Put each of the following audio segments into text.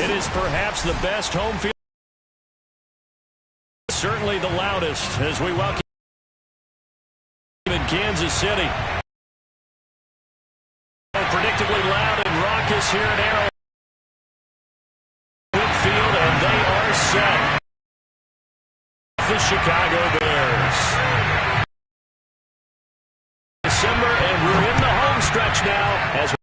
It is perhaps the best home field. Certainly the loudest as we welcome in Kansas City. Predictably loud and raucous here at Arrowhead Field, and they are set. The Chicago Bears. December, and we're in the home stretch now as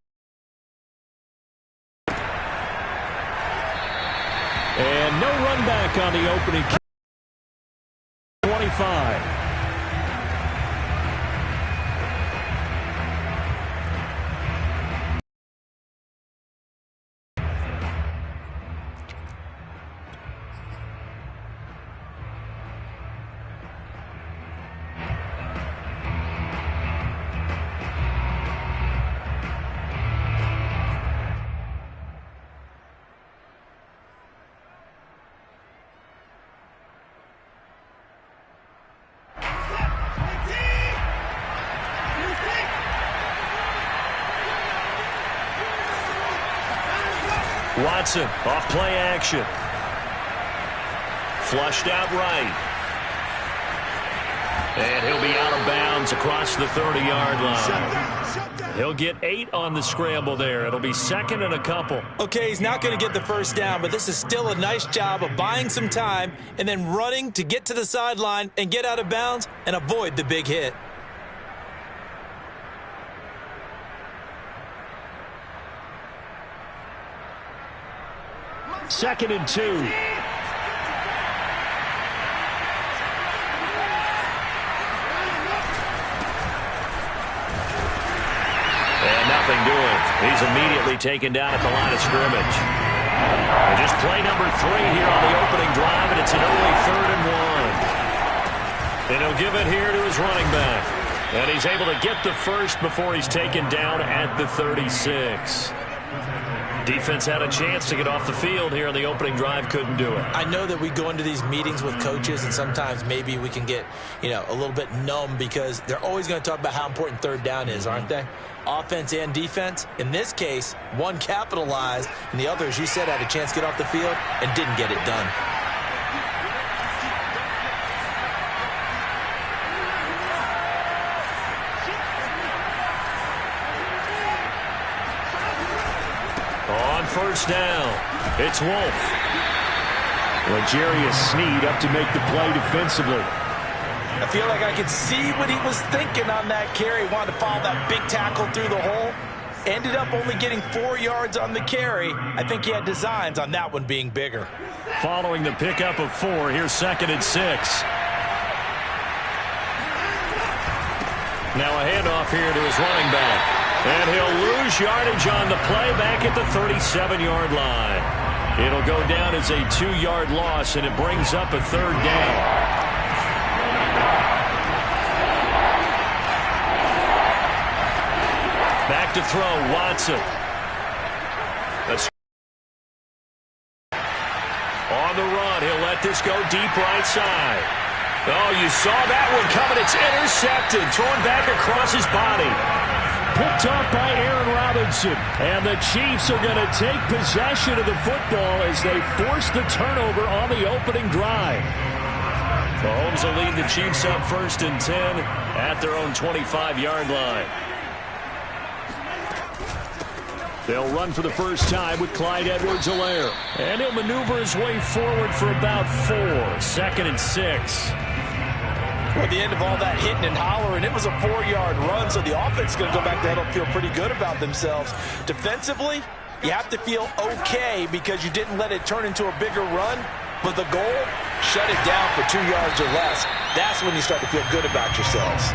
and no run back on the opening 25. Watson, off play action. Flushed out right. And he'll be out of bounds across the 30-yard line. He'll get 8 on the scramble there. It'll be second and a couple. Okay, he's not going to get the first down, but this is still a nice job of buying some time and then running to get to the sideline and get out of bounds and avoid the big hit. Second and 2. And nothing doing. He's immediately taken down at the line of scrimmage. And just play number 3 here on the opening drive, and it's an early 3rd and 1. And he'll give it here to his running back. And he's able to get the first before he's taken down at the 36. Defense had a chance to get off the field here on the opening drive, couldn't do it. I know that we go into these meetings with coaches, and sometimes maybe we can get, a little bit numb because they're always going to talk about how important third down is, aren't they? Offense and defense. In this case, one capitalized, and the other, as you said, had a chance to get off the field and didn't get it done. First down. It's Wolf. L'Jarius Sneed up to make the play defensively. I feel like I could see what he was thinking on that carry. He wanted to follow that big tackle through the hole. Ended up only getting 4 yards on the carry. I think he had designs on that one being bigger. Following the pickup of 4, here's second and 6. Now a handoff here to his running back. And he'll lose yardage on the play back at the 37-yard line. It'll go down as a 2-yard loss, and it brings up a 3rd down. Back to throw, Watson. On the run, he'll let this go deep right side. Oh, you saw that one coming. It's intercepted, thrown back across his body. Picked off by Aaron Robinson. And the Chiefs are going to take possession of the football as they force the turnover on the opening drive. Mahomes will lead the Chiefs up 1st and 10 at their own 25-yard line. They'll run for the first time with Clyde Edwards-Helaire. And he'll maneuver his way forward for about 4. 2nd and 6. At the end of all that hitting and hollering, it was a 4-yard run, so the offense is going to go back there and feel pretty good about themselves. Defensively, you have to feel okay because you didn't let it turn into a bigger run, but the goal, shut it down for 2 yards or less. That's when you start to feel good about yourselves.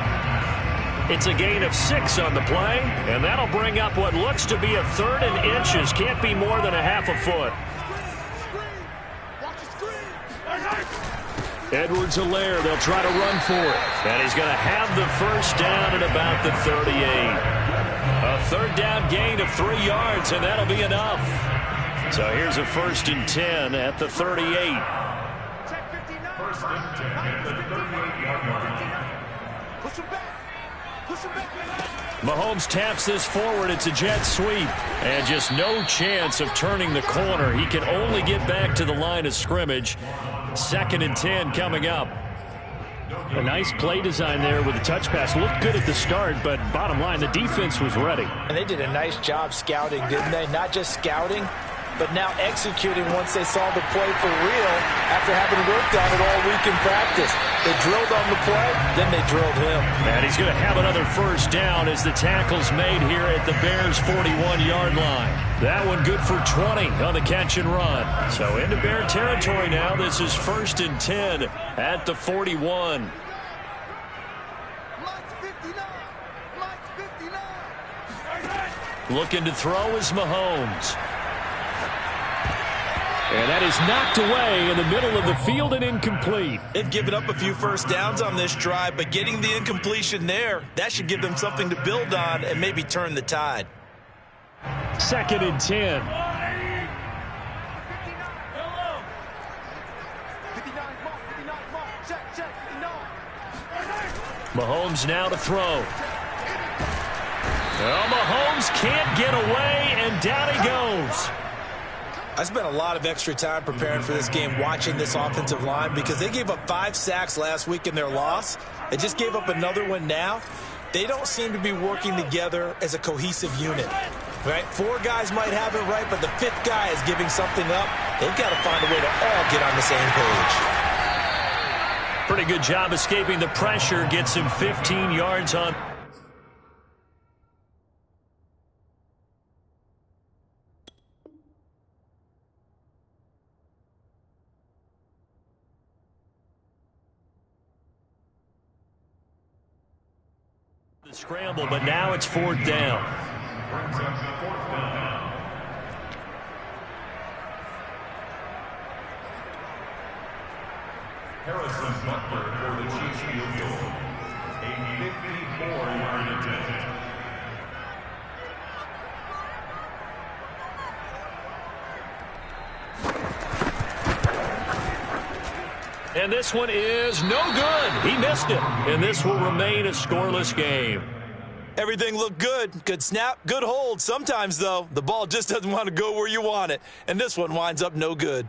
It's a gain of 6 on the play, and that'll bring up what looks to be a 3rd and inches. Can't be more than a half a foot. Edwards-Helaire, they'll try to run for it. And he's going to have the first down at about the 38. A 3rd down gain of 3 yards, and that'll be enough. So here's a 1st and 10 at the 38. 1st and 10 at the 38-yard line. Push him back. Mahomes taps this forward. It's a jet sweep. And just no chance of turning the corner. He can only get back to the line of scrimmage. 2nd and 10 coming up. A nice play design there with the touch pass. Looked good at the start, but bottom line, the defense was ready. And they did a nice job scouting, didn't they? Not just scouting, but now executing once they saw the play for real after having worked on it all week in practice. They drilled on the play, then they drilled him. And he's going to have another first down as the tackle's made here at the Bears' 41-yard line. That one good for 20 on the catch and run. So into Bear territory now. This is 1st and 10 at the 41. Looking to throw is Mahomes. And that is knocked away in the middle of the field and incomplete. They've given up a few first downs on this drive, but getting the incompletion there, that should give them something to build on and maybe turn the tide. 2nd and 10. Mahomes now to throw. Well, Mahomes can't get away, and down he goes. I spent a lot of extra time preparing for this game watching this offensive line because they gave up 5 sacks last week in their loss. They just gave up another one now. They don't seem to be working together as a cohesive unit. Right? 4 guys might have it right, but the 5th guy is giving something up. They've got to find a way to all get on the same page. Pretty good job escaping the pressure. Gets him 15 yards on. The scramble, but now it's 4th down. Harrison Butker for the Chiefs field goal. A 54-yard attempt. And this one is no good. He missed it. And this will remain a scoreless game. Everything looked good. Good snap, good hold. Sometimes, though, the ball just doesn't want to go where you want it. And this one winds up no good.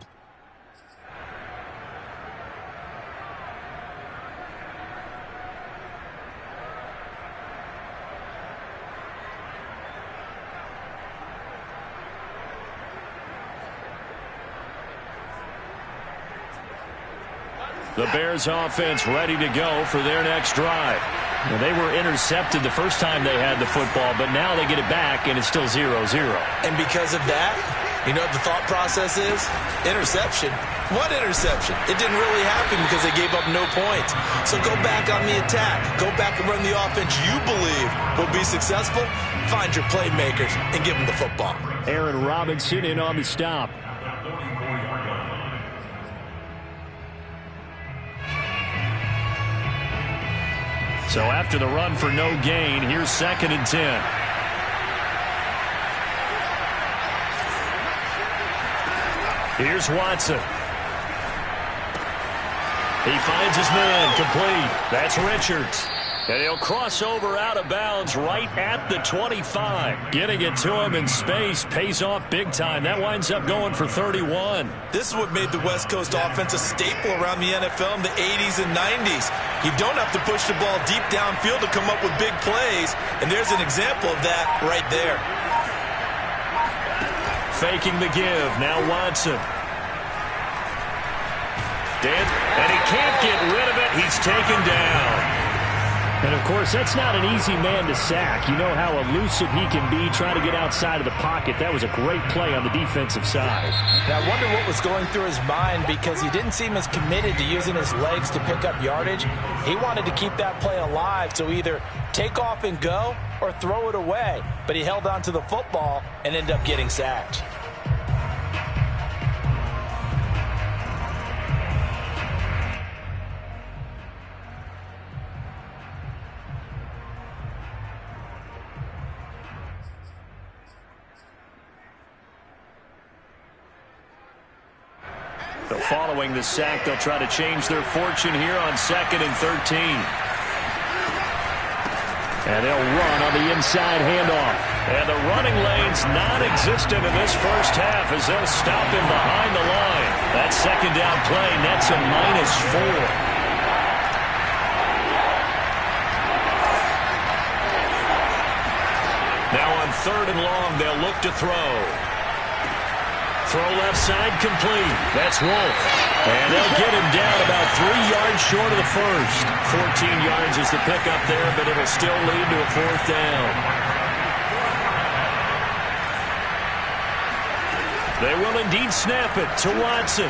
The Bears offense ready to go for their next drive. Well, they were intercepted the first time they had the football, but now they get it back, and it's still 0-0. And because of that, you know what the thought process is? Interception. What interception? It didn't really happen because they gave up no points. So go back on the attack. Go back and run the offense you believe will be successful. Find your playmakers and give them the football. Aaron Robinson in on the stop. So after the run for no gain, here's 2nd and 10. Here's Watson. He finds his man, complete. That's Richards. And he'll cross over out of bounds right at the 25. Getting it to him in space pays off big time. That winds up going for 31. This is what made the West Coast offense a staple around the NFL in the 80s and 90s. You don't have to push the ball deep downfield to come up with big plays, and there's an example of that right there. Faking the give. Now Watson. And he can't get rid of it. He's taken down. And, of course, that's not an easy man to sack. You know how elusive he can be trying to get outside of the pocket. That was a great play on the defensive side. Now, I wonder what was going through his mind because he didn't seem as committed to using his legs to pick up yardage. He wanted to keep that play alive, so either take off and go or throw it away. But he held on to the football and ended up getting sacked. So following the sack, they'll try to change their fortune here on 2nd and 13. And they'll run on the inside handoff. And the running lane's non-existent in this first half as they'll stop him behind the line. That second down play nets a -4. Now on 3rd and long, they'll look to throw. Throw left side complete. That's Wolf. And they'll get him down about 3 yards short of the first. 14 yards is the pickup there, but it'll still lead to a 4th down. They will indeed snap it to Watson.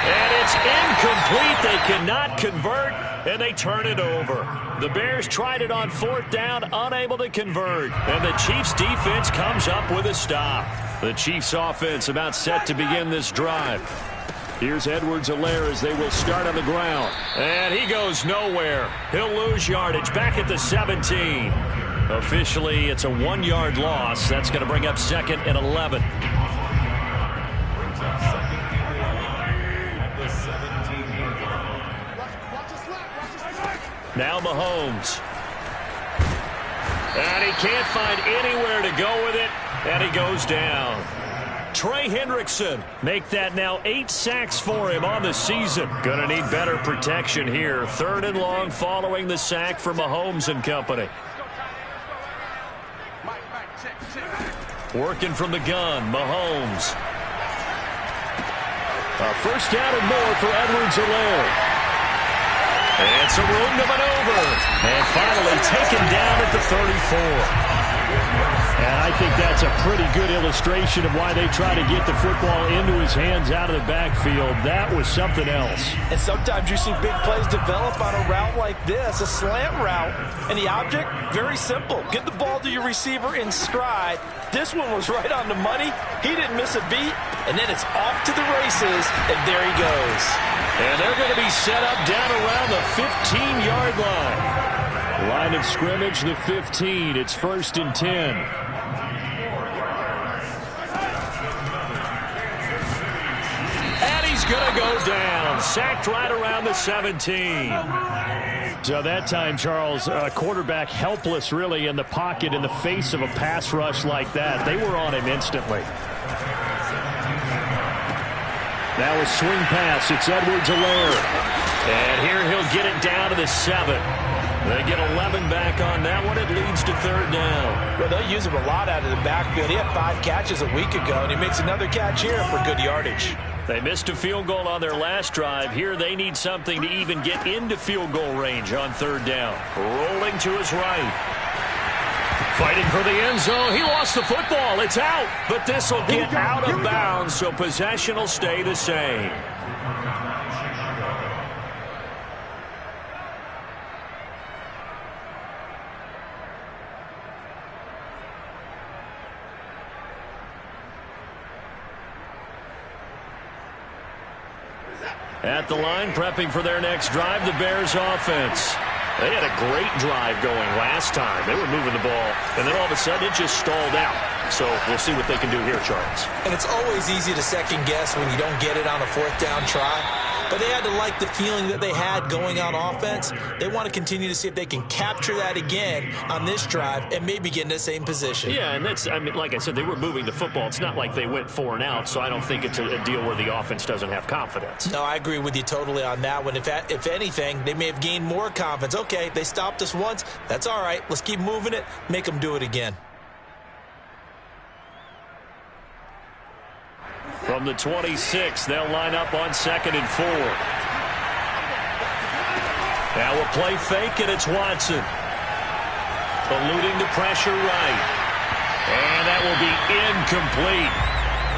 And it's incomplete. They cannot convert, and they turn it over. The Bears tried it on 4th down, unable to convert. And the Chiefs' defense comes up with a stop. The Chiefs' offense about set to begin this drive. Here's Edwards-Helaire as they will start on the ground. And he goes nowhere. He'll lose yardage back at the 17. Officially, it's a 1-yard loss. That's going to bring up 2nd and 11. Now Mahomes. And he can't find anywhere to go with it, and he goes down. Trey Hendrickson, make that now 8 sacks for him on the season. Gonna need better protection here. 3rd and long following the sack for Mahomes and company. Working from the gun, Mahomes. A 1st down and more for Edwards-Helaire. And some room to maneuver. And finally taken down at the 34. And I think that's a pretty good illustration of why they try to get the football into his hands out of the backfield. That was something else. And sometimes you see big plays develop on a route like this, a slant route. And the object, very simple. Get the ball to your receiver in stride. This one was right on the money. He didn't miss a beat. And then it's off to the races, and there he goes. And they're going to be set up down around the 15-yard line. Line of scrimmage, the 15. It's 1st and 10. And he's going to go down. Sacked right around the 17. So that time, Charles, quarterback helpless really in the pocket in the face of a pass rush like that. They were on him instantly. Now a swing pass. It's Edwards-Helaire. And here he'll get it down to the 7. They get 11 back on that one. It leads to 3rd down. Well, they'll use him a lot out of the backfield. He had 5 catches a week ago, and he makes another catch here for good yardage. They missed a field goal on their last drive. Here they need something to even get into field goal range on 3rd down. Rolling to his right. Fighting for the end zone. He lost the football. It's out. But this will get out of bounds, so possession will stay the same. At the line, prepping for their next drive, the Bears offense. They had a great drive going last time. They were moving the ball, and then all of a sudden it just stalled out. So we'll see what they can do here, Charles. And it's always easy to second guess when you don't get it on a 4th down try. But they had to like the feeling that they had going on offense. They want to continue to see if they can capture that again on this drive and maybe get in the same position. Yeah, and that's, I mean, like I said, they were moving the football. It's not like they went 4 and out, so I don't think it's a deal where the offense doesn't have confidence. No, I agree with you totally on that one. If anything, they may have gained more confidence. Okay, they stopped us once. That's all right. Let's keep moving it. Make them do it again. From the 26, they'll line up on 2nd and 4. Now a play fake, and it's Watson. Eluding the pressure right. And that will be incomplete.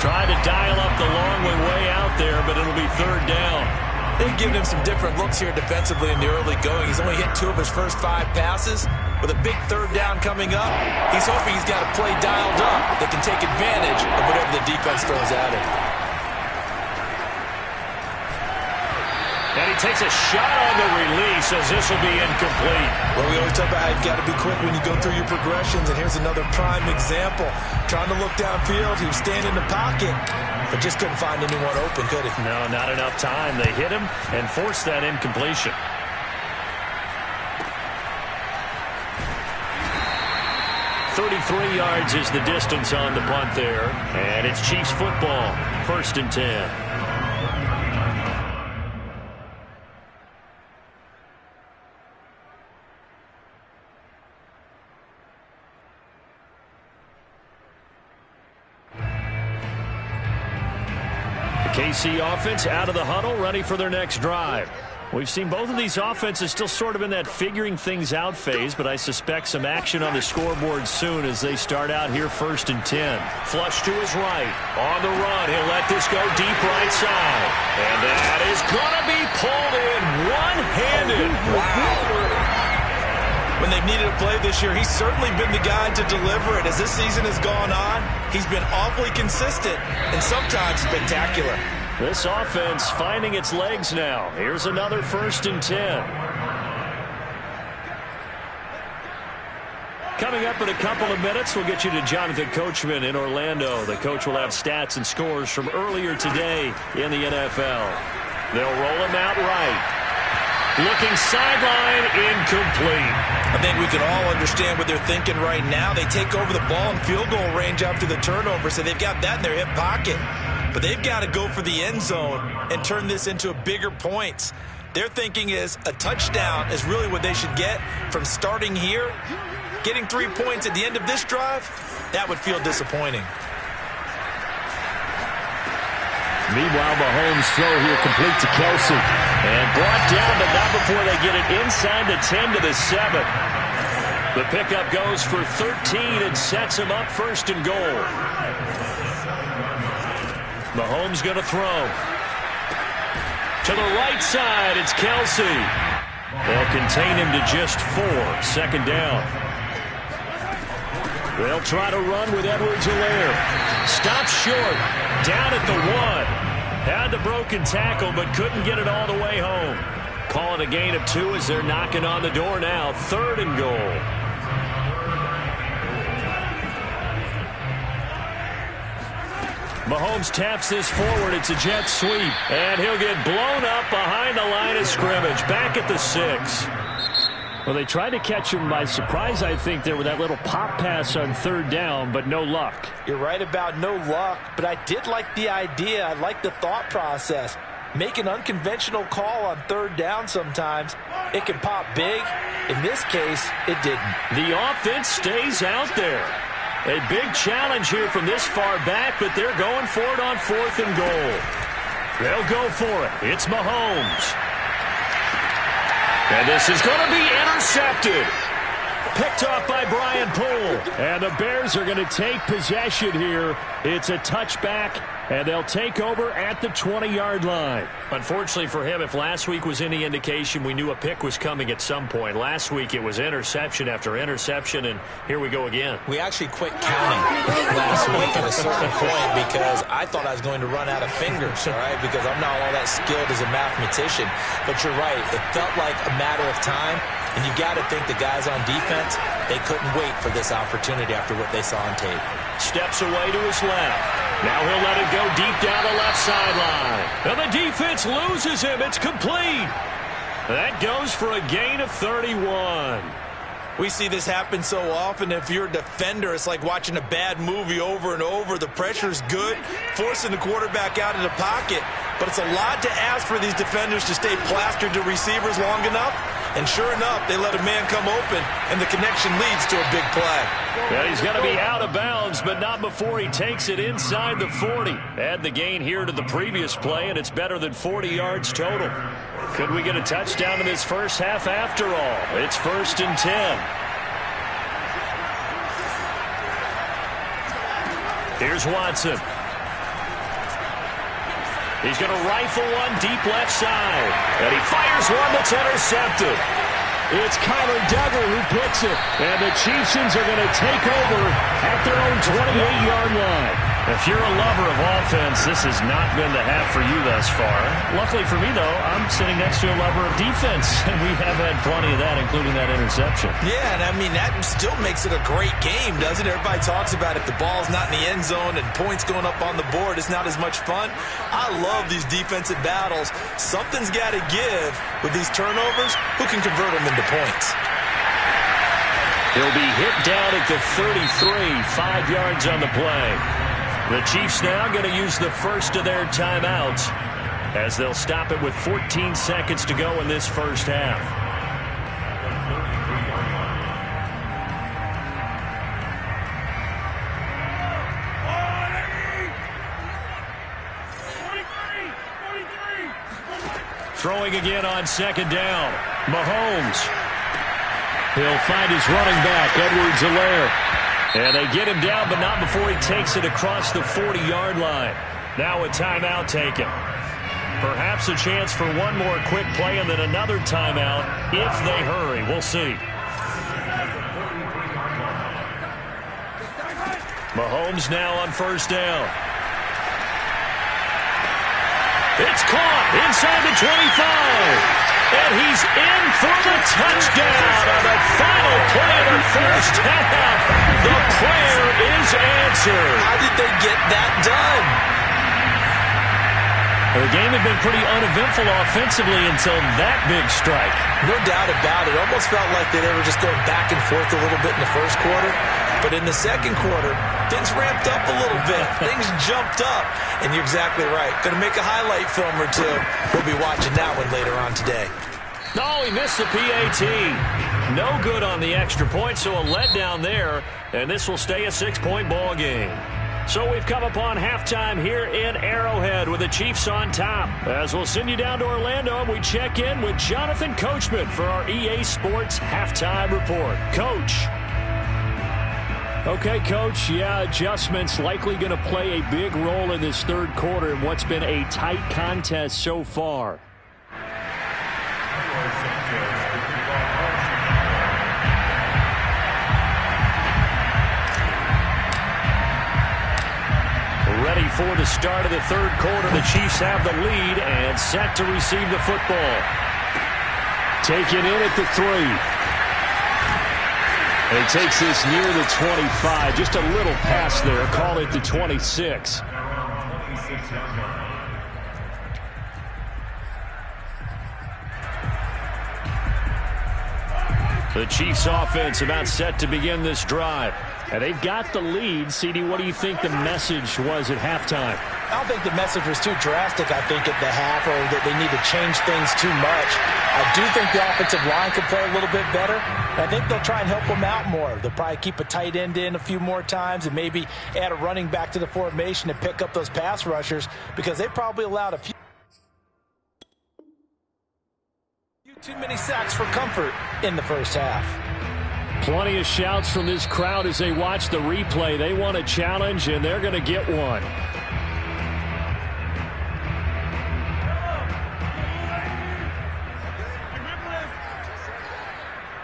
Tried to dial up the long way out there, but it'll be 3rd down. They've given him some different looks here defensively in the early going. He's only hit 2 of his first 5 passes. With a big 3rd down coming up, he's hoping he's got a play dialed up that can take advantage of whatever the defense throws at him. And he takes a shot on the release as this will be incomplete. Well, we always talk about how you've got to be quick when you go through your progressions, and here's another prime example. Trying to look downfield, he was standing in the pocket, but just couldn't find anyone open, could he? No, not enough time. They hit him and forced that incompletion. 33 yards is the distance on the punt there. And it's Chiefs football, 1st and 10. KC offense out of the huddle, ready for their next drive. We've seen both of these offenses still sort of in that figuring things out phase, but I suspect some action on the scoreboard soon as they start out here 1st and 10. Flush to his right. On the run, he'll let this go deep right side. And that is going to be pulled in one-handed. Wow. When they've needed a play this year, he's certainly been the guy to deliver it. As this season has gone on, he's been awfully consistent and sometimes spectacular. This offense finding its legs now. Here's another 1st and 10. Coming up in a couple of minutes, we'll get you to Jonathan Coachman in Orlando. The coach will have stats and scores from earlier today in the NFL. They'll roll him out right. Looking sideline, incomplete. I think we can all understand what they're thinking right now. They take over the ball in field goal range after the turnover, so they've got that in their hip pocket. But they've got to go for the end zone and turn this into bigger points. Their thinking is a touchdown is really what they should get from starting here. Getting 3 points at the end of this drive, that would feel disappointing. Meanwhile, Mahomes' throw here complete to Kelsey. And brought down, but not before they get it inside the 10 to the 7. The pickup goes for 13 and sets him up 1st and goal. Mahomes going to throw. To the right side, it's Kelsey. They'll contain him to just 4. 2nd down. They'll try to run with Edwards-Helaire. Stops short. Down at the 1. Had the broken tackle, but couldn't get it all the way home. Calling a gain of 2 as they're knocking on the door now. 3rd and goal. Mahomes taps this forward. It's a jet sweep. And he'll get blown up behind the line of scrimmage. Back at the 6. Well, they tried to catch him by surprise, I think, there with that little pop pass on 3rd down, but no luck. You're right about no luck, but I did like the idea. I like the thought process. Make an unconventional call on 3rd down sometimes. It can pop big. In this case, it didn't. The offense stays out there. A big challenge here from this far back, but they're going for it on 4th and goal. They'll go for it. It's Mahomes. And this is going to be intercepted. Picked off by Brian Poole. And the Bears are going to take possession here. It's a touchback, and they'll take over at the 20-yard line. Unfortunately for him, if last week was any indication, we knew a pick was coming at some point. Last week it was interception after interception, and here we go again. We actually quit counting last week at a certain point because I thought I was going to run out of fingers, all right, because I'm not all that skilled as a mathematician. But you're right. It felt like a matter of time, and you got to think the guys on defense, they couldn't wait for this opportunity after what they saw on tape. Steps away to his left. Now he'll let it go deep down the left sideline. And the defense loses him. It's complete. That goes for a gain of 31. We see this happen so often. If you're a defender, it's like watching a bad movie over and over. The pressure's good, forcing the quarterback out of the pocket. But it's a lot to ask for these defenders to stay plastered to receivers long enough. And sure enough, they let a man come open, and the connection leads to a big play. Yeah, he's going to be out of bounds, but not before he takes it inside the 40. Add the gain here to the previous play, and it's better than 40 yards total. Could we get a touchdown in this first half after all? It's 1st and 10. Here's Watson. He's going to rifle one deep left side. And he fires one that's intercepted. It's Kyler Duggar who picks it. And the Chiefs are going to take over at their own 28-yard line. If you're a lover of offense, this has not been the half for you thus far. Luckily for me, though, I'm sitting next to a lover of defense, and we have had plenty of that, including that interception. Yeah, and I mean, that still makes it a great game, doesn't it? Everybody talks about if the ball's not in the end zone and points going up on the board, it's not as much fun. I love these defensive battles. Something's got to give with these turnovers. Who can convert them into points? He'll be hit down at the 33, 5 yards on the play. The Chiefs now going to use the first of their timeouts as they'll stop it with 14 seconds to go in this first half. Throwing again on second down. Mahomes. He'll find his running back, Edwards-Helaire. And they get him down, but not before he takes it across the 40-yard line. Now a timeout taken. Perhaps a chance for one more quick play and then another timeout if they hurry. We'll see. Mahomes now on first down. It's caught inside the 25. And he's in for the touchdown on the final play of the first half. The prayer is answered. How did they get that done? The game had been pretty uneventful offensively until that big strike. No doubt about it. Almost felt like they were just going back and forth a little bit in the first quarter. But in the second quarter, things ramped up a little bit. Things jumped up. And you're exactly right. Going to make a highlight film or two. We'll be watching that one later on today. Oh, he missed the PAT. No good on the extra point, so a letdown there. And this will stay a 6-point ball game. So we've come upon halftime here in Arrowhead with the Chiefs on top. As we'll send you down to Orlando, we check in with Jonathan Coachman for our EA Sports Halftime Report. Coach. Okay, Coach, adjustments likely going to play a big role in this third quarter in what's been a tight contest so far. Ready for the start of the third quarter. The Chiefs have the lead and set to receive the football. Taken in at the 3. And he takes this near the 25. Just a little pass there. Call it the 26. The Chiefs offense about set to begin this drive. And they've got the lead. CD, what do you think the message was at halftime? I don't think the message was too drastic, I think, at the half, or that they need to change things too much. I do think the offensive line could play a little bit better. I think they'll try and help them out more. They'll probably keep a tight end in a few more times and maybe add a running back to the formation and pick up those pass rushers, because they probably allowed a few too many sacks for comfort in the first half. Plenty of shouts from this crowd as they watch the replay. They want a challenge, and they're going to get one.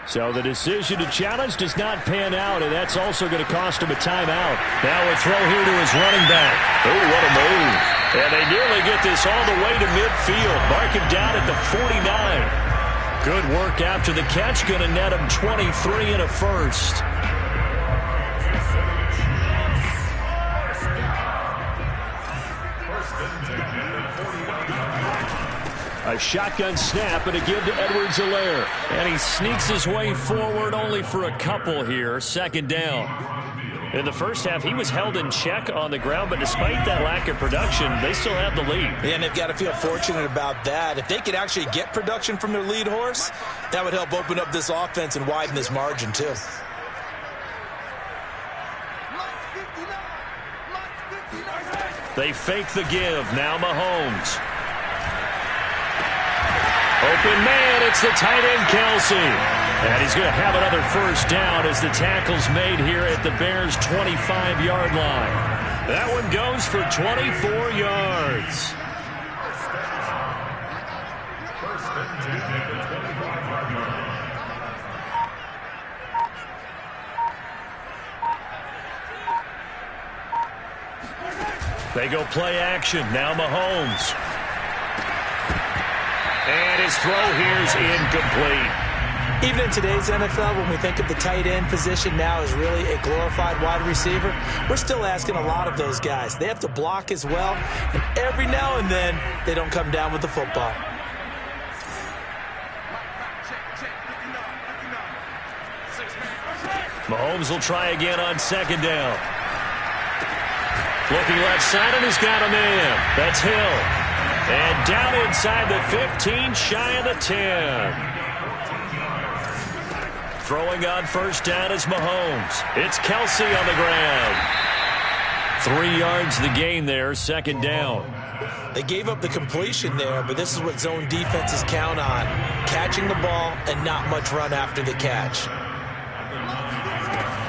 So the decision to challenge does not pan out, and that's also going to cost him a timeout. Now a throw here to his running back. Oh, what a move. And they nearly get this all the way to midfield. Mark him down at the 49. Good work after the catch. Going to net him 23 and a first. A shotgun snap and a give to Edwards-Helaire. And he sneaks his way forward only for a couple here. Second down. In the first half, he was held in check on the ground, but despite that lack of production, they still have the lead. And they've got to feel fortunate about that. If they could actually get production from their lead horse, that would help open up this offense and widen this margin too. They fake the give. Now Mahomes. Open man, it's the tight end, Kelsey. And he's going to have another first down as the tackle's made here at the Bears' 25-yard line. That one goes for 24 yards. They go play action. Now Mahomes. And his throw here's incomplete. Even in today's NFL, when we think of the tight end position now as really a glorified wide receiver, we're still asking a lot of those guys. They have to block as well, and every now and then, they don't come down with the football. Mahomes will try again on second down. Looking left side, and he's got a man. That's Hill. And down inside the 15, shy of the 10. Throwing on first down is Mahomes. It's Kelsey on the ground. 3 yards the gain there, second down. They gave up the completion there, but this is what zone defenses count on. Catching the ball and not much run after the catch.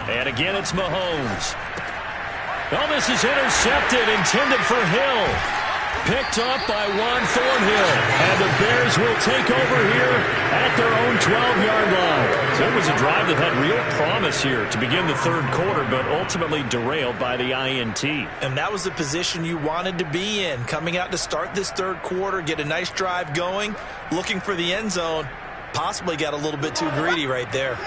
And again, it's Mahomes. Oh, this is intercepted, intended for Hill. Picked up by Juan Thornhill. And the Bears will take over here at their own 12-yard line. So it was a drive that had real promise here to begin the third quarter, but ultimately derailed by the INT. And that was the position you wanted to be in. Coming out to start this third quarter, get a nice drive going, looking for the end zone. Possibly got a little bit too greedy right there.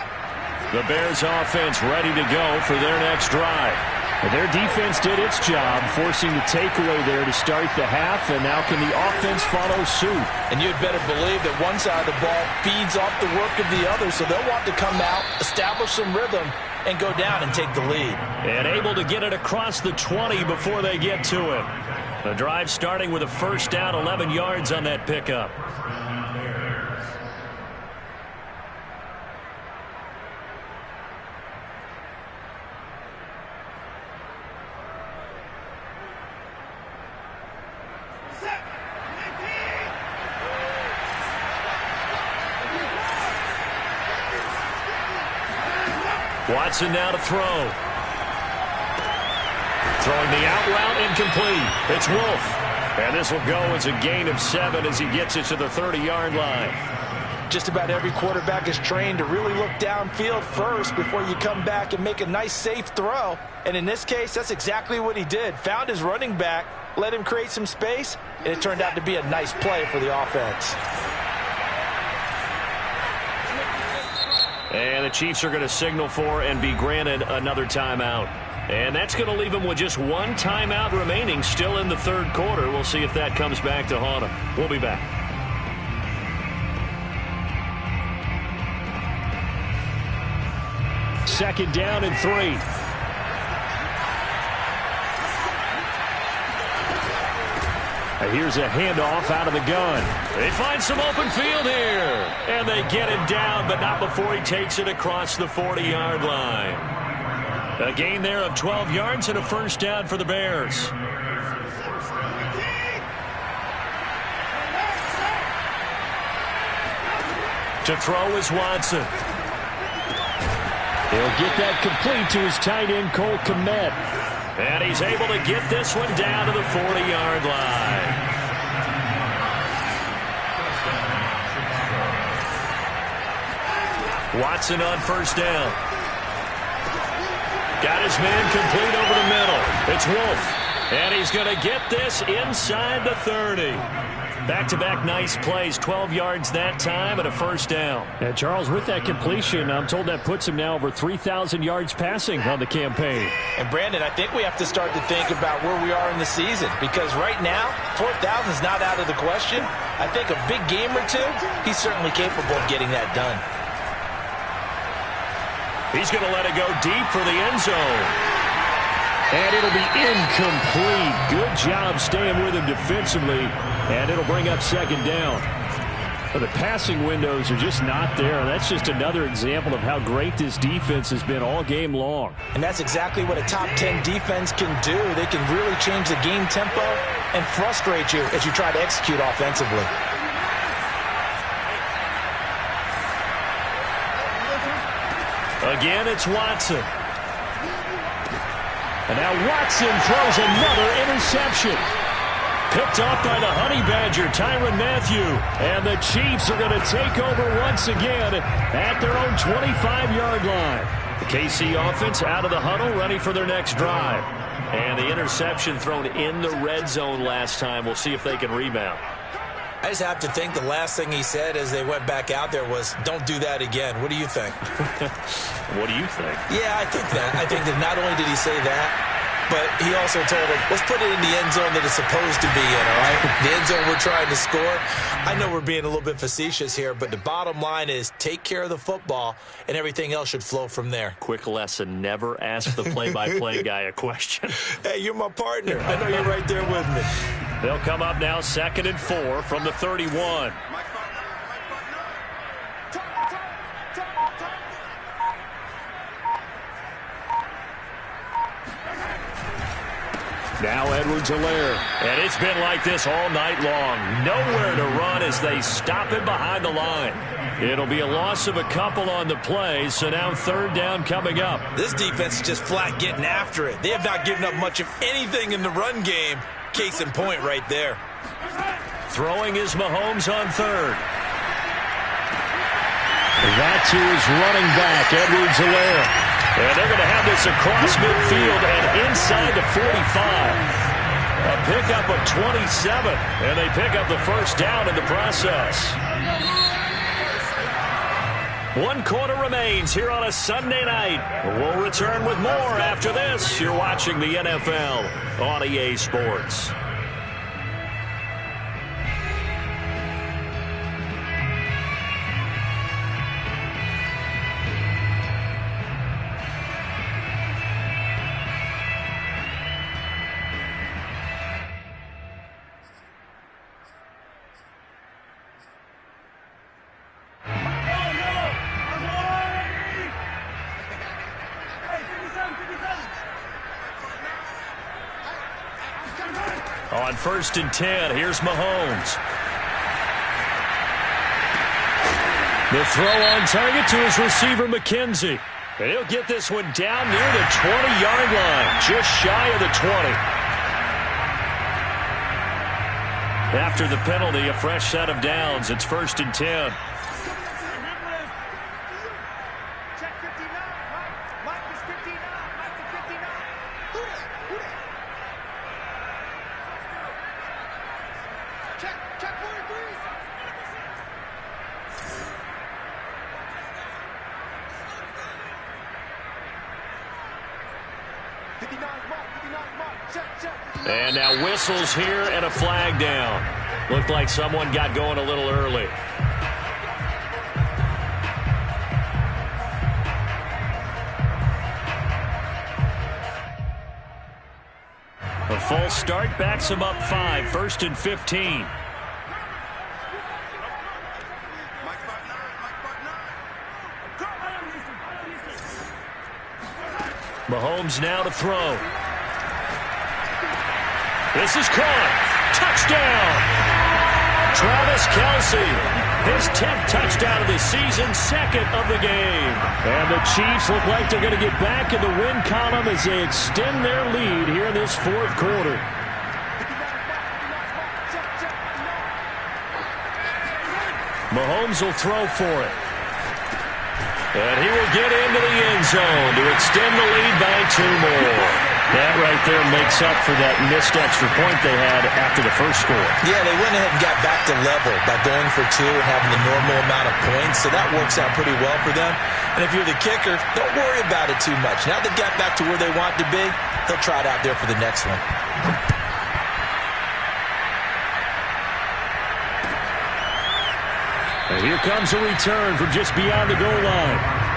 The Bears offense ready to go for their next drive. And their defense did its job, forcing the takeaway there to start the half, and now can the offense follow suit? And you'd better believe that one side of the ball feeds off the work of the other, so they'll want to come out, establish some rhythm, and go down and take the lead. And able to get it across the 20 before they get to it. The drive starting with a first down, 11 yards on that pickup. Watson now to throw. Throwing the out route, incomplete. It's Wolf. And this will go as a gain of 7 as he gets it to the 30-yard line. Just about every quarterback is trained to really look downfield first before you come back and make a nice, safe throw. And in this case, that's exactly what he did. Found his running back, let him create some space, and it turned out to be a nice play for the offense. And the Chiefs are going to signal for and be granted another timeout. And that's going to leave them with just one timeout remaining still in the third quarter. We'll see if that comes back to haunt them. We'll be back. Second down and 3. Here's a handoff out of the gun. They find some open field here. And they get him down, but not before he takes it across the 40-yard line. A gain there of 12 yards and a first down for the Bears. To throw is Watson. He'll get that complete to his tight end, Cole Kmet. And he's able to get this one down to the 40-yard line. Watson on first down. Got his man complete over the middle. It's Wolf. And he's going to get this inside the 30. Back-to-back nice plays, 12 yards that time and a first down. And Charles, with that completion, I'm told that puts him now over 3,000 yards passing on the campaign. And Brandon, I think we have to start to think about where we are in the season, because right now, 4,000 is not out of the question. I think a big game or two, he's certainly capable of getting that done. He's going to let it go deep for the end zone. And it'll be incomplete. Good job staying with him defensively. And it'll bring up second down. But the passing windows are just not there. That's just another example of how great this defense has been all game long. And that's exactly what a top 10 defense can do. They can really change the game tempo and frustrate you as you try to execute offensively. Again, it's Watson. And now Watson throws another interception. Picked off by the Honey Badger, Tyrann Mathieu. And the Chiefs are going to take over once again at their own 25-yard line. The KC offense out of the huddle, ready for their next drive. And the interception thrown in the red zone last time. We'll see if they can rebound. I just have to think the last thing he said as they went back out there was, don't do that again. What do you think? What do you think? Yeah, I think that. I think that not only did he say that, but he also told him, let's put it in the end zone that it's supposed to be in, all right? The end zone we're trying to score. I know we're being a little bit facetious here, but the bottom line is take care of the football, and everything else should flow from there. Quick lesson, never ask the play-by-play guy a question. Hey, you're my partner. I know you're right there with me. They'll come up now 2nd and 4 from the 31. Now Edwards-Helaire. And it's been like this all night long. Nowhere to run as they stop him behind the line. It'll be a loss of a couple on the play, so now 3rd down coming up. This defense is just flat getting after it. They have not given up much of anything in the run game. Case in point right there. Throwing is Mahomes on 3rd. That to his running back, Edwards-Helaire. And they're going to have this across midfield and inside the 45. A pickup of 27, and they pick up the 1st down in the process. 1 quarter remains here on a Sunday night. We'll return with more after this. You're watching the NFL on EA Sports. On 1st and 10, here's Mahomes. The throw on target to his receiver, McKenzie. And he'll get this one down near the 20-yard line, just shy of the 20. After the penalty, a fresh set of downs. It's 1st and 10. And now whistles here and a flag down. Looked like someone got going a little early. A false start backs him up 5, 1st and 15. Mahomes now to throw. This is caught. Touchdown! Travis Kelce, his 10th touchdown of the season, 2nd of the game. And the Chiefs look like they're going to get back in the win column as they extend their lead here in this 4th quarter. Mahomes will throw for it. And he will get into the end zone to extend the lead by 2 more. That right there makes up for that missed extra point they had after the first score. Yeah, they went ahead and got back to level by going for 2 and having the normal amount of points, so that works out pretty well for them. And if you're the kicker, don't worry about it too much. Now they've got back to where they want to be, they'll try it out there for the next one. And here comes a return from just beyond the goal line.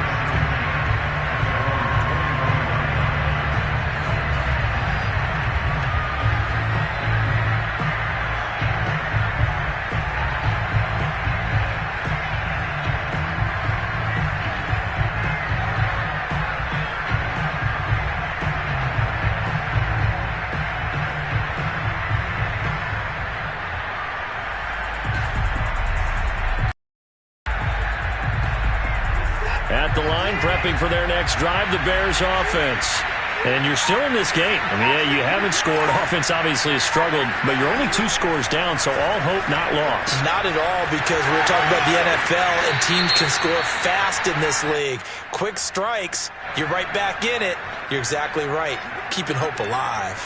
At the line, prepping for their next drive, the Bears offense. And you're still in this game. I mean, yeah, you haven't scored. Offense obviously has struggled, but you're only 2 scores down, so all hope not lost. Not at all, because we're talking about the NFL, and teams can score fast in this league. Quick strikes, you're right back in it. You're exactly right. Keeping hope alive.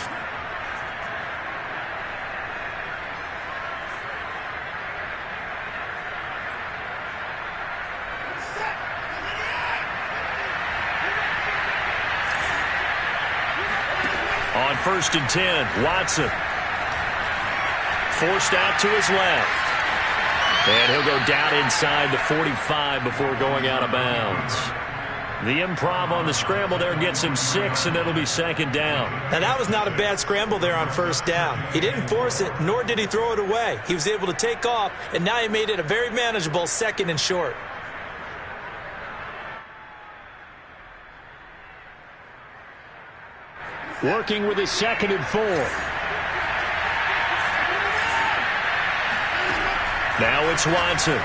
1st and 10. Watson forced out to his left. And he'll go down inside the 45 before going out of bounds. The improv on the scramble there gets him 6, and it'll be 2nd down. Now, that was not a bad scramble there on 1st down. He didn't force it, nor did he throw it away. He was able to take off, and now he made it a very manageable 2nd and short. Working with his 2nd and 4. Now it's Watson.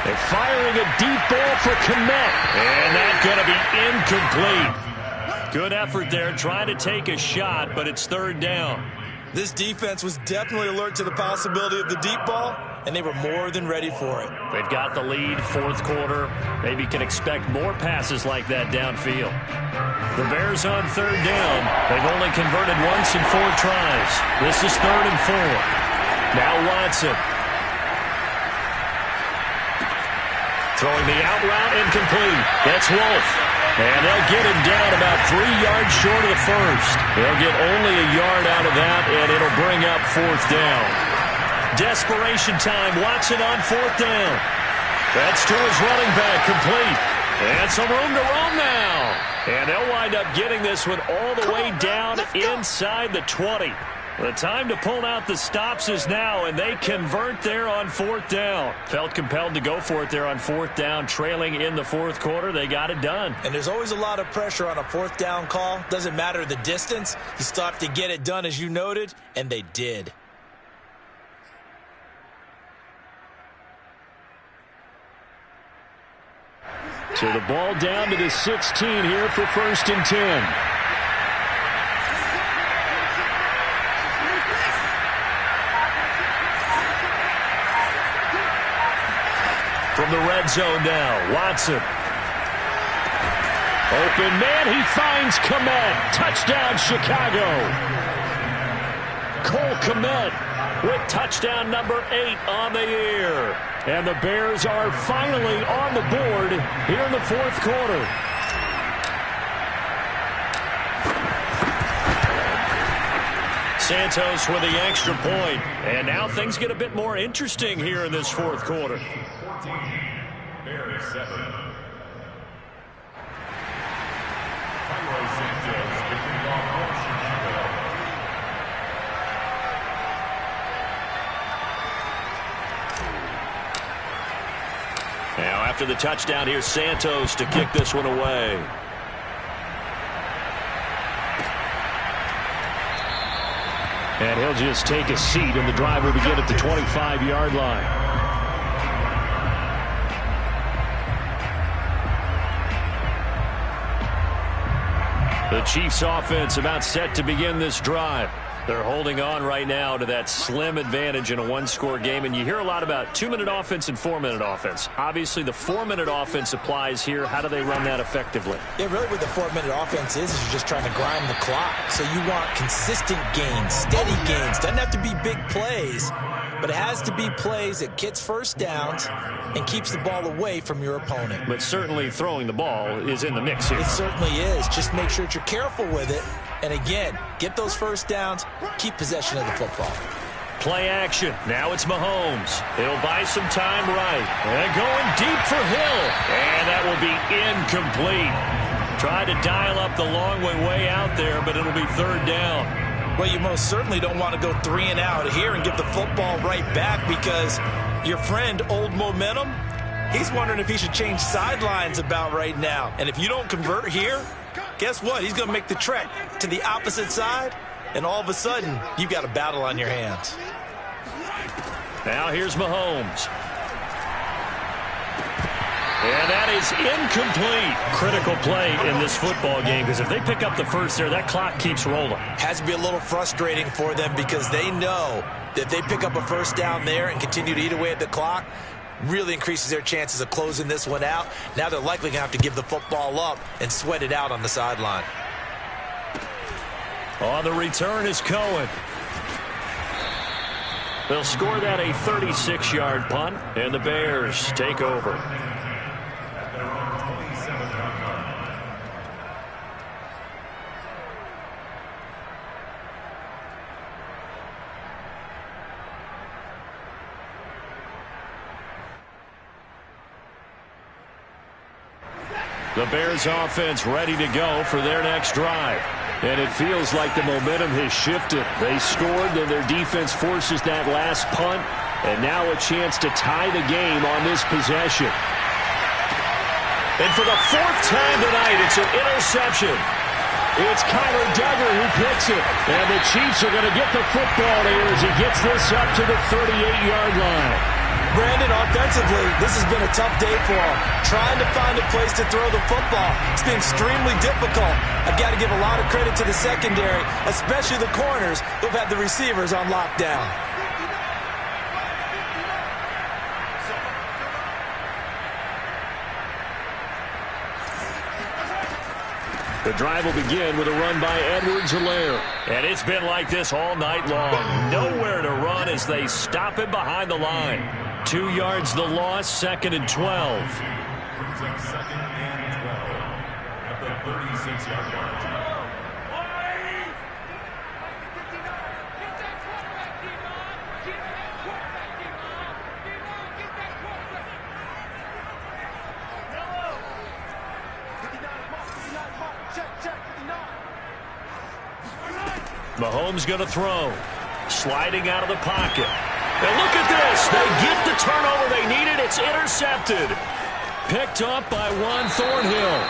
They're firing a deep ball for Kmet. And that's going to be incomplete. Good effort there trying to take a shot, but it's 3rd down. This defense was definitely alert to the possibility of the deep ball, and they were more than ready for it. They've got the lead, 4th quarter. Maybe can expect more passes like that downfield. The Bears on 3rd down. They've only converted once in 4 tries. This is 3rd and 4. Now Watson. Throwing the out route incomplete. That's Wolf. And they'll get him down about 3 yards short of the 1st. They'll get only a yard out of that, and it'll bring up 4th down. Desperation time. Watson on 4th down. That's to his running back, complete. And some room to roam now. And they'll wind up getting this one all the way down inside the 20. The time to pull out the stops is now, and they convert there on 4th down. Felt compelled to go for it there on 4th down, trailing in the 4th quarter. They got it done. And there's always a lot of pressure on a 4th down call. Doesn't matter the distance. You still have to get it done, as you noted, and they did. So the ball down to the 16 here for 1st and 10. From the red zone now, Watson. Open man, he finds Kmet. Touchdown, Chicago. Cole Kmet with touchdown number 8 on the year. And the Bears are finally on the board here in the 4th quarter. Santos with the extra point. And now things get a bit more interesting here in this 4th quarter. 14, Bears 7. Cairo Santos kicking off for Chicago. Now after the touchdown, here's Santos to kick this one away. And he'll just take a seat, and the drive will begin at the 25-yard line. The Chiefs offense about set to begin this drive. They're holding on right now to that slim advantage in a one-score game. And you hear a lot about 2-minute offense and 4-minute offense. Obviously, the 4-minute offense applies here. How do they run that effectively? Yeah, really what the 4-minute offense is you're just trying to grind the clock. So you want consistent gains, steady gains. Doesn't have to be big plays, but it has to be plays that gets first downs and keeps the ball away from your opponent. But certainly throwing the ball is in the mix here. It certainly is. Just make sure that you're careful with it. And again, get those first downs, keep possession of the football. Play action. Now it's Mahomes. He'll buy some time right. And going deep for Hill. And that will be incomplete. Try to dial up the long way out there, but it'll be 3rd down. Well, you most certainly don't want to go 3 and out here and give the football right back, because your friend, Old Momentum, he's wondering if he should change sidelines about right now. And if you don't convert here, guess what? He's going to make the trek to the opposite side, and all of a sudden, you've got a battle on your hands. Now here's Mahomes. And that is incomplete. Critical play in this football game, because if they pick up the first there, that clock keeps rolling. Has to be a little frustrating for them, because they know that if they pick up a first down there and continue to eat away at the clock, really increases their chances of closing this one out. Now they're likely going to have to give the football up and sweat it out on the sideline. On the return is Cohen. They'll score that a 36-yard punt, and the Bears take over. The Bears offense ready to go for their next drive. And it feels like the momentum has shifted. They scored, then their defense forces that last punt, and now a chance to tie the game on this possession. And for the fourth time tonight, it's an interception. It's Kyler Duggar who picks it. And the Chiefs are going to get the football here as he gets this up to the 38-yard line. Brandon, offensively, this has been a tough day for him. Trying to find a place to throw the football. It's been extremely difficult. I've got to give a lot of credit to the secondary, especially the corners who've had the receivers on lockdown. The drive will begin with a run by Edwards-Helaire. And it's been like this all night long. Nowhere to run as they stop him behind the line. 2 yards the loss, 2nd and 12. Brings up 2nd and 12 at the 36-yard line. Mahomes going to throw. Sliding out of the pocket. And look at this. They get the turnover they needed. It's intercepted. Picked up by Juan Thornhill.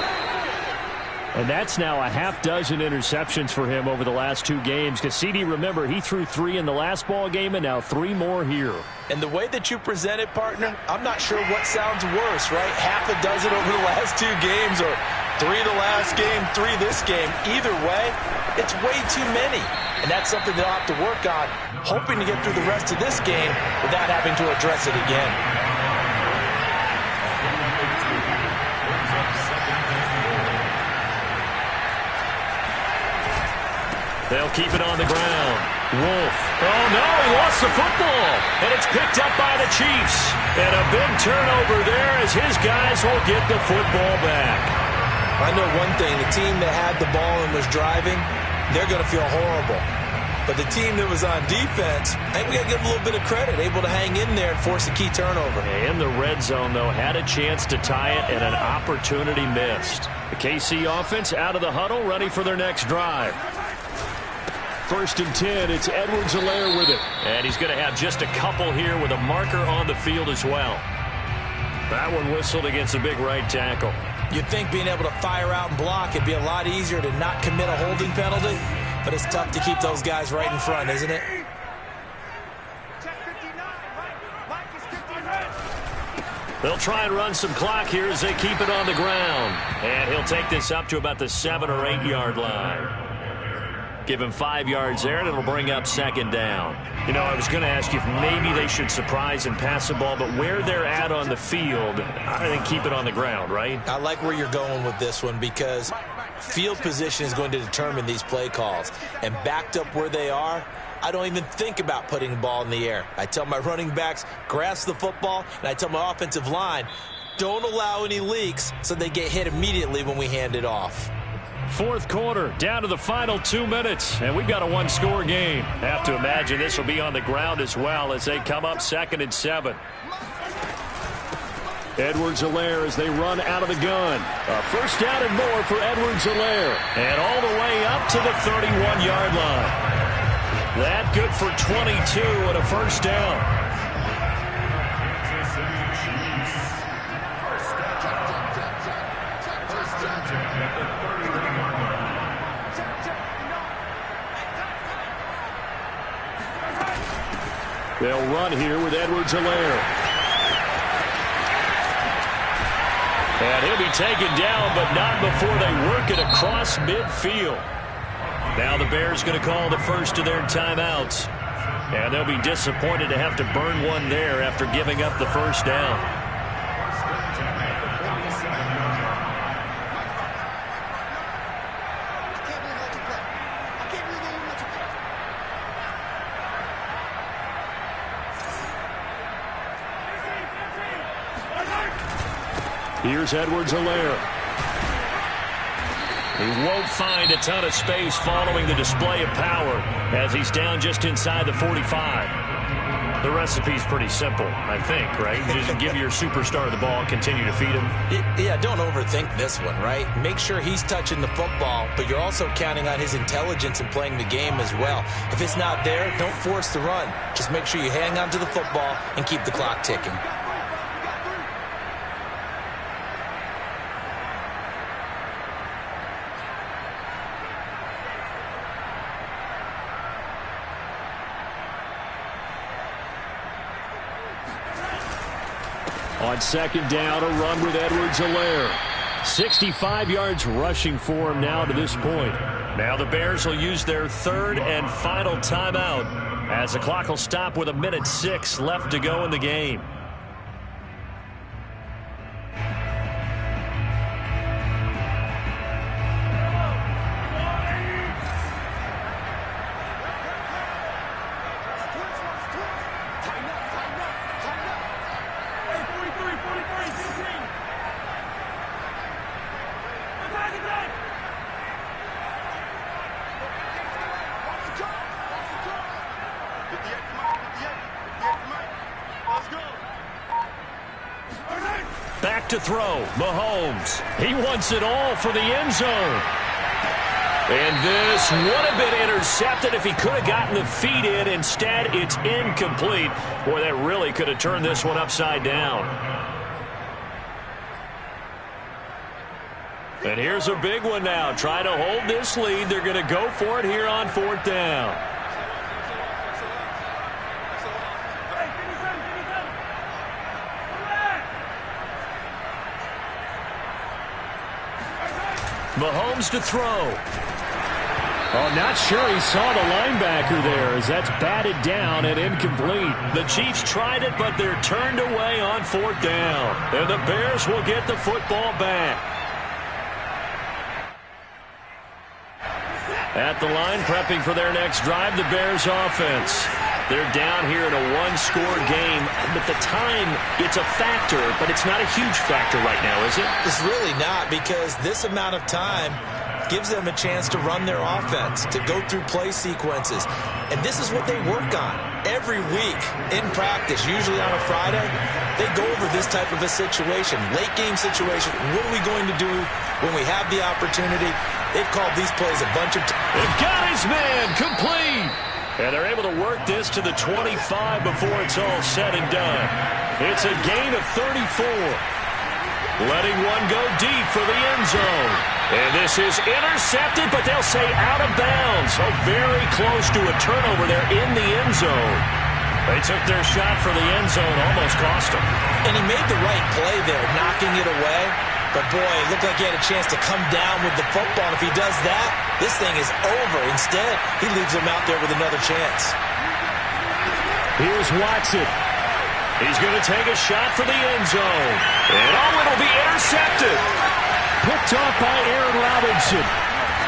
And that's now a half dozen interceptions for him over the last 2 games. Because, CD, remember, he threw 3 in the last ball game and now 3 more here. And the way that you present it, partner, I'm not sure what sounds worse, right? Half a dozen over the last 2 games or 3 the last game, 3 this game. Either way, it's way too many. And that's something they'll have to work on, hoping to get through the rest of this game without having to address it again. They'll keep it on the ground. Wolf. Oh, no, he lost the football. And it's picked up by the Chiefs. And a big turnover there as his guys will get the football back. I know one thing. The team that had the ball and was driving, they're going to feel horrible. But the team that was on defense, I think we got to give them a little bit of credit, able to hang in there and force a key turnover. In the red zone, though, had a chance to tie it and an opportunity missed. The KC offense out of the huddle, ready for their next drive. 1st and 10, it's Edwards-Helaire with it. And he's going to have just a couple here with a marker on the field as well. That one whistled against a big right tackle. You'd think being able to fire out and block, it'd be a lot easier to not commit a holding penalty, but it's tough to keep those guys right in front, isn't it? They'll try and run some clock here as they keep it on the ground. And he'll take this up to about the 7 or 8 yard line. Give him 5 yards there, and it'll bring up 2nd down. You know, I was going to ask you if maybe they should surprise and pass the ball, but where they're at on the field, I think keep it on the ground, right? I like where you're going with this one because field position is going to determine these play calls. And backed up where they are, I don't even think about putting the ball in the air. I tell my running backs, grasp the football, and I tell my offensive line, don't allow any leaks so they get hit immediately when we hand it off. 4th quarter, down to the final 2 minutes, and we've got a 1-score game. Have to imagine this will be on the ground as well as they come up 2nd and 7. Edwards-Helaire as they run out of the gun. A 1st down and more for Edwards-Helaire. And all the way up to the 31-yard line. That good for 22 and a 1st down. They'll run here with Edwards-Helaire. And he'll be taken down, but not before they work it across midfield. Now the Bears going to call the first of their timeouts. And they'll be disappointed to have to burn one there after giving up the 1st down. Here's Edwards-Helaire. He won't find a ton of space following the display of power as he's down just inside the 45. The recipe's pretty simple, I think, right? Just give your superstar the ball, continue to feed him. Yeah, don't overthink this one, right? Make sure he's touching the football, but you're also counting on his intelligence in playing the game as well. If it's not there, don't force the run. Just make sure you hang on to the football and keep the clock ticking. On second down, a run with Edwards-Helaire. 65 yards rushing for him now to this point. Now the Bears will use their third and final timeout as the clock will stop with 1:06 left to go in the game. Back to throw, Mahomes. He wants it all for the end zone. And this would have been intercepted if he could have gotten the feet in. Instead, it's incomplete. Boy, that really could have turned this one upside down. And here's a big one now. Trying to hold this lead. They're going to go for it here on fourth down. Mahomes to throw. Oh, not sure he saw the linebacker there as that's batted down and incomplete. The Chiefs tried it, but they're turned away on fourth down. And the Bears will get the football back. At the line, prepping for their next drive, the Bears offense. They're down here in a one-score game. At the time, it's a factor, but it's not a huge factor right now, is it? It's really not, because this amount of time gives them a chance to run their offense, to go through play sequences. And this is what they work on every week in practice, usually on a Friday. They go over this type of a situation, late-game situation. What are we going to do when we have the opportunity? They've called these plays a bunch of times. They've got his man complete. And they're able to work this to the 25 before it's all said and done. It's a gain of 34. Letting one go deep for the end zone. And this is intercepted, but they'll say out of bounds. So very close to a turnover there in the end zone. They took their shot for the end zone, almost cost them. And he made the right play there, knocking it away. But, boy, it looked like he had a chance to come down with the football. And if he does that, this thing is over. Instead, he leaves him out there with another chance. Here's Watson. He's going to take a shot for the end zone. And, it'll be intercepted. Picked off by Aaron Robinson.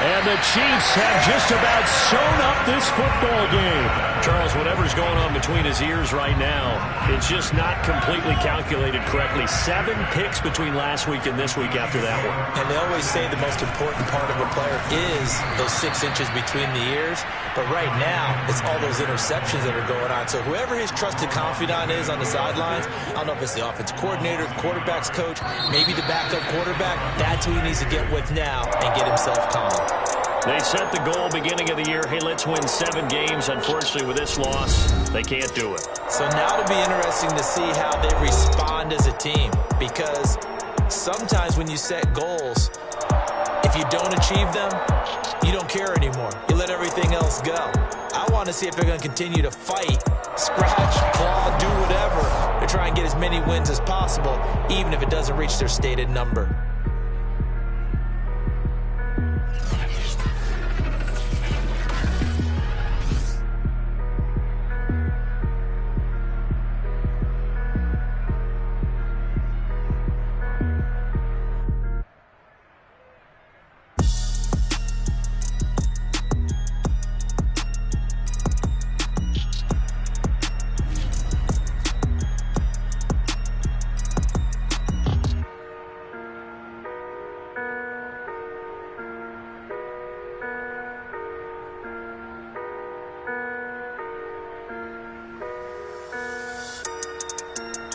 And the Chiefs have just about sewn up this football game. Charles, whatever's going on between his ears right now, it's just not completely calculated correctly. 7 picks between last week and this week after that one. And they always say the most important part of a player is those 6 inches between the ears. But right now, it's all those interceptions that are going on. So whoever his trusted confidant is on the sidelines, I don't know if it's the offensive coordinator, the quarterback's coach, maybe the backup quarterback, that's who he needs to get with now and get himself calm. They set the goal beginning of the year, hey, let's win 7 games. Unfortunately, with this loss, they can't do it. So now it'll be interesting to see how they respond as a team, because sometimes when you set goals, if you don't achieve them, you don't care anymore. You let everything else go. I want to see if they're going to continue to fight, scratch, claw, do whatever to try and get as many wins as possible, even if it doesn't reach their stated number.